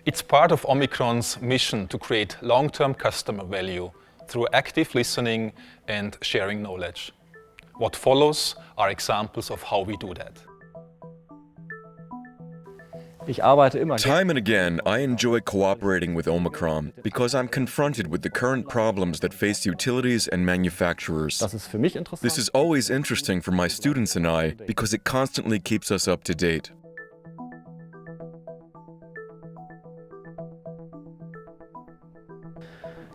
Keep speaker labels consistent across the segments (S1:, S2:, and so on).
S1: It's part of Omicron's mission to create long-term customer value through active listening and sharing knowledge. What follows are examples of how we do that.
S2: Time and again, I enjoy cooperating with Omicron because I'm confronted with the current problems that face utilities and manufacturers. This is always interesting for my students and I because it constantly keeps us up to date.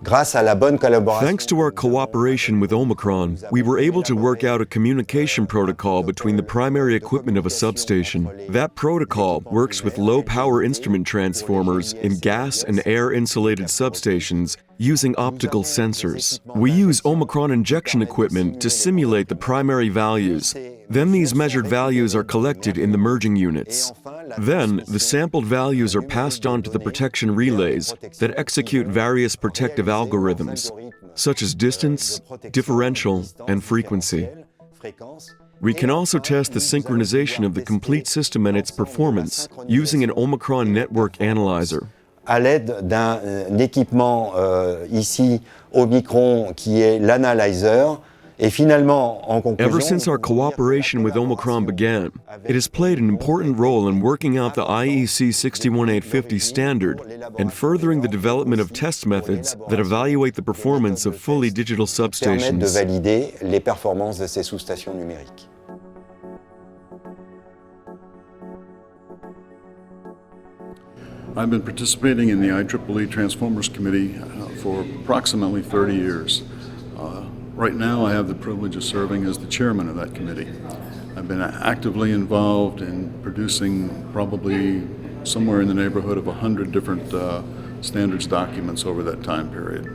S3: Thanks to our cooperation with Omicron, we were able to work out a communication protocol between the primary equipment of a substation. That protocol works with low-power instrument transformers in gas and air-insulated substations using optical sensors. We use Omicron injection equipment to simulate the primary values. Then these measured values are collected in the merging units. Then, the sampled values are passed on to the protection relays that execute various protective algorithms, such as distance, differential, and frequency. We can also test the synchronization of the complete system and its performance using an Omicron network analyzer.
S4: À l'aide d'un équipement ici OMICRON qui est l'analyzer.
S3: Ever since our cooperation with Omicron began, it has played an important role in working out the IEC 61850 standard and furthering the development of test methods that evaluate the performance of fully digital substations.
S5: I've been participating in the IEEE Transformers Committee for approximately 30 years. Right now, I have the privilege of serving as the chairman of that committee. I've been actively involved in producing probably somewhere in the neighborhood of 100 different standards documents over that time period.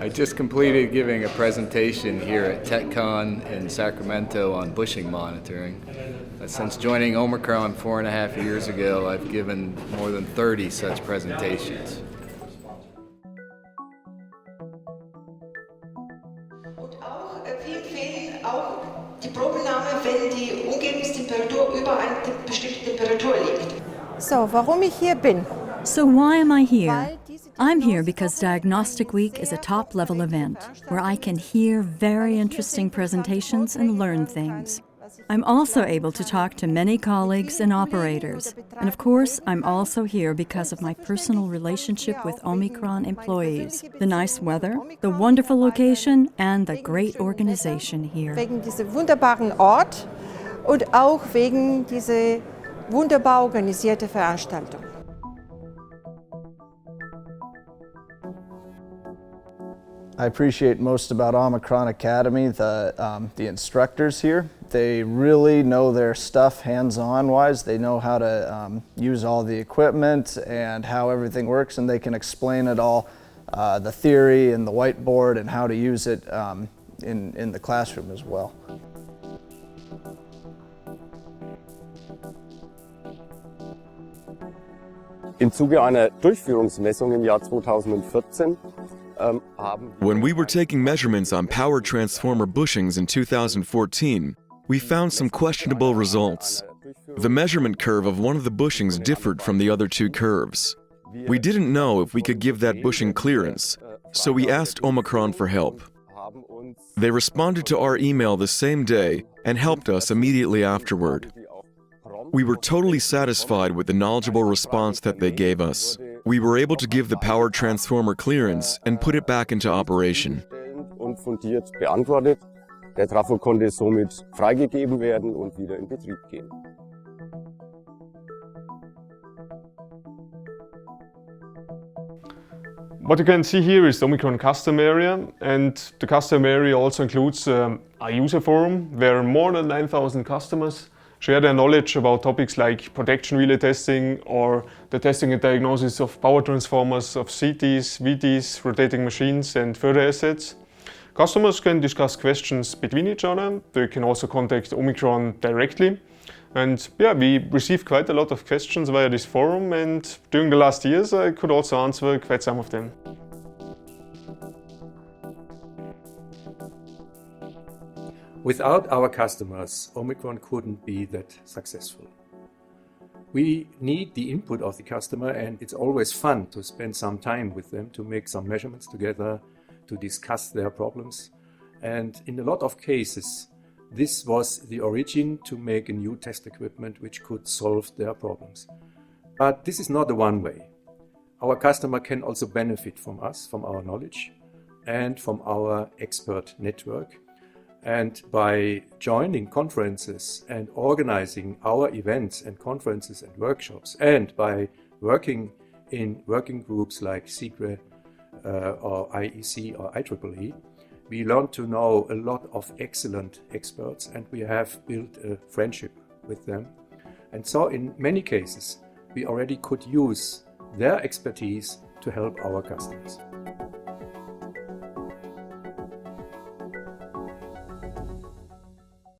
S6: I just completed giving a presentation here at TechCon in Sacramento on bushing monitoring. Since joining Omicron 4.5 years ago, I've given more than 30 such presentations.
S7: Und auch vielen fehlen auch die Probennahme, wenn die Umgebungstemperatur über eine bestimmte Temperatur liegt.
S8: So, warum ich hier bin?
S9: So why am I here? I'm here because Diagnostic Week is a top-level event where I can hear very interesting presentations and learn things. I'm also able to talk to many colleagues and operators. And of course, I'm also here because of my personal relationship with Omicron employees, the nice weather, the wonderful location, and the great organization here.
S8: Wegen diesem wunderbaren Ort und auch wegen dieser wunderbar organisierte Veranstaltung.
S10: I appreciate most about OMICRON Academy, the instructors here. They really know their stuff hands-on wise. They know how to use all the equipment and how everything works, and they can explain it all, the theory and the whiteboard and how to use it in the classroom as well.
S11: Im Zuge einer Durchführungsmessung im Jahr 2014
S2: When we were taking measurements on power transformer bushings in 2014, we found some questionable results. The measurement curve of one of the bushings differed from the other two curves. We didn't know if we could give that bushing clearance, so we asked Omicron for help. They responded to our email the same day and helped us immediately afterward. We were totally satisfied with the knowledgeable response that they gave us. We were able to give the power transformer clearance and put it back into operation.
S11: Und fundiert beantwortet. Der Trafo konnte somit freigegeben werden und wieder in Betrieb gehen.
S12: What you can see here is the Omicron custom area, and the custom area also includes a user forum where more than 9,000 customers share their knowledge about topics like protection relay testing or the testing and diagnosis of power transformers, of CTs, VTs, rotating machines and further assets. Customers can discuss questions between each other. They can also contact Omicron directly. And yeah, we received quite a lot of questions via this forum, and during the last years I could also answer quite some of them.
S13: Without our customers, OMICRON couldn't be that successful. We need the input of the customer, and it's always fun to spend some time with them, to make some measurements together, to discuss their problems. And in a lot of cases, this was the origin to make a new test equipment which could solve their problems. But this is not the one way. Our customer can also benefit from us, from our knowledge, and from our expert network. And by joining conferences and organizing our events and conferences and workshops, and by working in working groups like SIGRE or IEC or IEEE, we learned to know a lot of excellent experts, and we have built a friendship with them. And so in many cases, we already could use their expertise to help our customers.